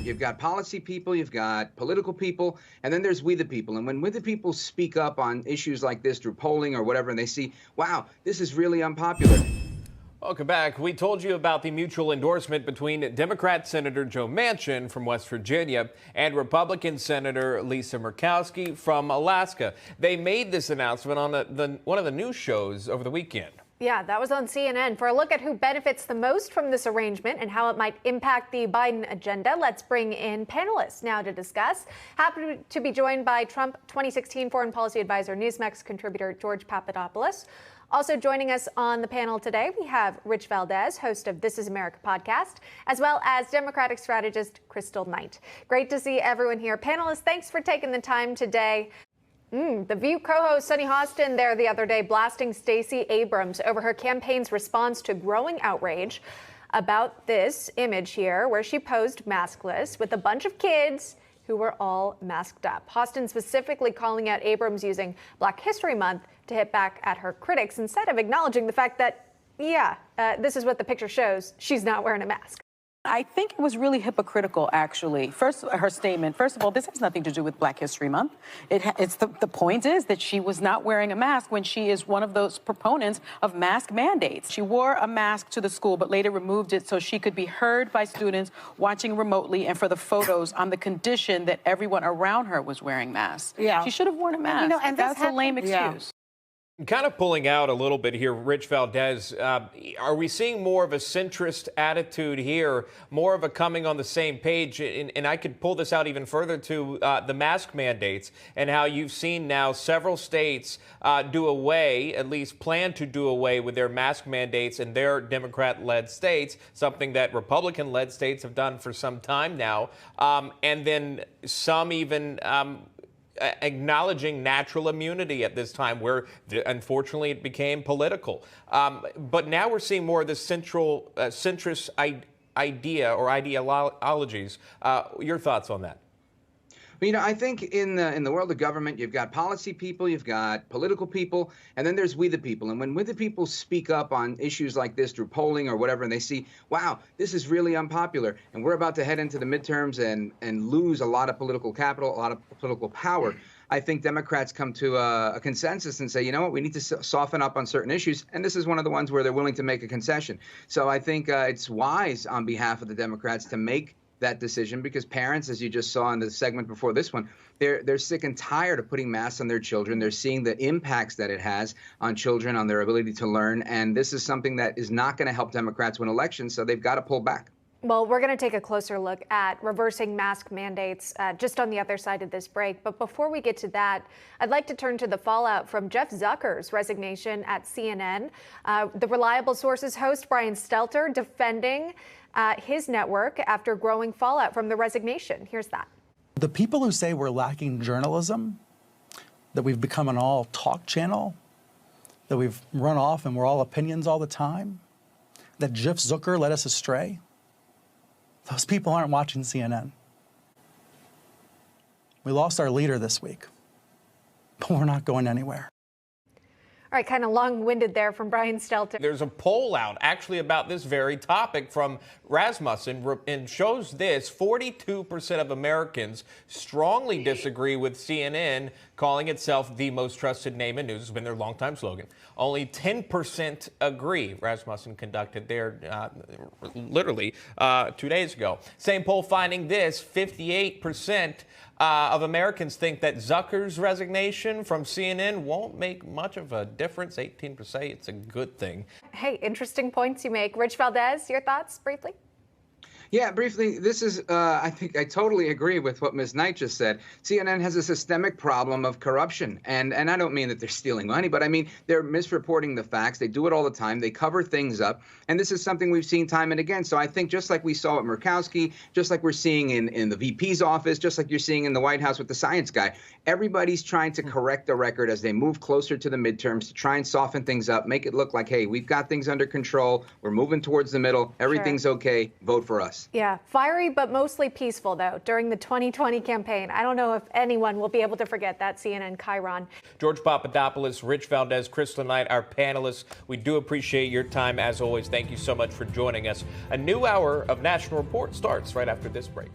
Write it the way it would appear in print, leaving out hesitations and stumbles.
You've got policy people, you've got political people, and then there's we the people. And when we the people speak up on issues like this through polling or whatever, and they see, wow, this is really unpopular. Welcome back. We told you about the mutual endorsement between Democrat Senator Joe Manchin from West Virginia and Republican Senator Lisa Murkowski from Alaska. They made this announcement on one of the news shows over the weekend. Yeah, that was on CNN. For a look at who benefits the most from this arrangement and how it might impact the Biden agenda, let's bring in panelists now to discuss. Happy to be joined by Trump 2016 foreign policy advisor, Newsmax contributor George Papadopoulos. Also joining us on the panel today, we have Rich Valdes, host of This Is America podcast, as well as Democratic strategist Crystal Knight. Great to see everyone here. Panelists, thanks for taking the time today. The View co-host Sunny Hostin there the other day blasting Stacey Abrams over her campaign's response to growing outrage about this image here where she posed maskless with a bunch of kids who were all masked up. Hostin specifically calling out Abrams using Black History Month to hit back at her critics instead of acknowledging the fact that, this is what the picture shows. She's not wearing a mask. I think it was really hypocritical, actually. First, her statement. First of all, this has nothing to do with Black History Month. The point is that she was not wearing a mask when she is one of those proponents of mask mandates. She wore a mask to the school, but later removed it so she could be heard by students watching remotely and for the photos on the condition that everyone around her was wearing masks. Yeah. She should have worn a mask. And that's a lame excuse. Yeah. Kind of pulling out a little bit here, Rich Valdes, are we seeing more of a centrist attitude here, more of a coming on the same page? And I could pull this out even further to the mask mandates and how you've seen now several states do away, at least plan to do away with their mask mandates in their Democrat-led states, something that Republican-led states have done for some time now. And then some even acknowledging natural immunity at this time where, unfortunately, it became political. But now we're seeing more of this centrist idea or ideologies. Your thoughts on that? Well, I think in the world of government, you've got policy people, you've got political people, and then there's we the people. And when we the people speak up on issues like this through polling or whatever, and they see, wow, this is really unpopular, and we're about to head into the midterms and lose a lot of political capital, a lot of political power, I think Democrats come to a consensus and say, you know what, we need to soften up on certain issues. And this is one of the ones where they're willing to make a concession. So I think it's wise on behalf of the Democrats to make that decision, because parents, as you just saw in the segment before this one, they're sick and tired of putting masks on their children. They're seeing the impacts that it has on children, on their ability to learn. And this is something that is not going to help Democrats win elections. So they've got to pull back. Well, we're going to take a closer look at reversing mask mandates just on the other side of this break. But before we get to that, I'd like to turn to the fallout from Jeff Zucker's resignation at CNN. The Reliable Sources host Brian Stelter defending his network after growing fallout from the resignation. Here's that. The people who say we're lacking journalism, that we've become an all talk channel, that we've run off and we're all opinions all the time, that Jeff Zucker led us astray, those people aren't watching CNN. We lost our leader this week, but we're not going anywhere. All right, kind of long-winded there from Brian Stelter. There's a poll out actually about this very topic from Rasmussen, and shows this: 42% of Americans strongly disagree with CNN calling itself the most trusted name in news. It's been their longtime slogan. Only 10% agree. Rasmussen conducted there literally 2 days ago. Same poll finding this: 58% of Americans think that Zucker's resignation from CNN won't make much of a difference. 18% say it's a good thing. Hey, interesting points you make. Rich Valdes, your thoughts briefly? Yeah, briefly, this is, I think I totally agree with what Ms. Knight just said. CNN has a systemic problem of corruption. And I don't mean that they're stealing money, but I mean they're misreporting the facts. They do it all the time. They cover things up. And this is something we've seen time and again. So I think just like we saw at Murkowski, just like we're seeing in the VP's office, just like you're seeing in the White House with the science guy, everybody's trying to correct the record as they move closer to the midterms to try and soften things up, make it look like, hey, we've got things under control. We're moving towards the middle. Everything's okay. Vote for us. Yeah, fiery but mostly peaceful, though, during the 2020 campaign. I don't know if anyone will be able to forget that CNN chyron. George Papadopoulos, Rich Valdes, Crystal Knight, our panelists, we do appreciate your time as always. Thank you so much for joining us. A new hour of National Report starts right after this break.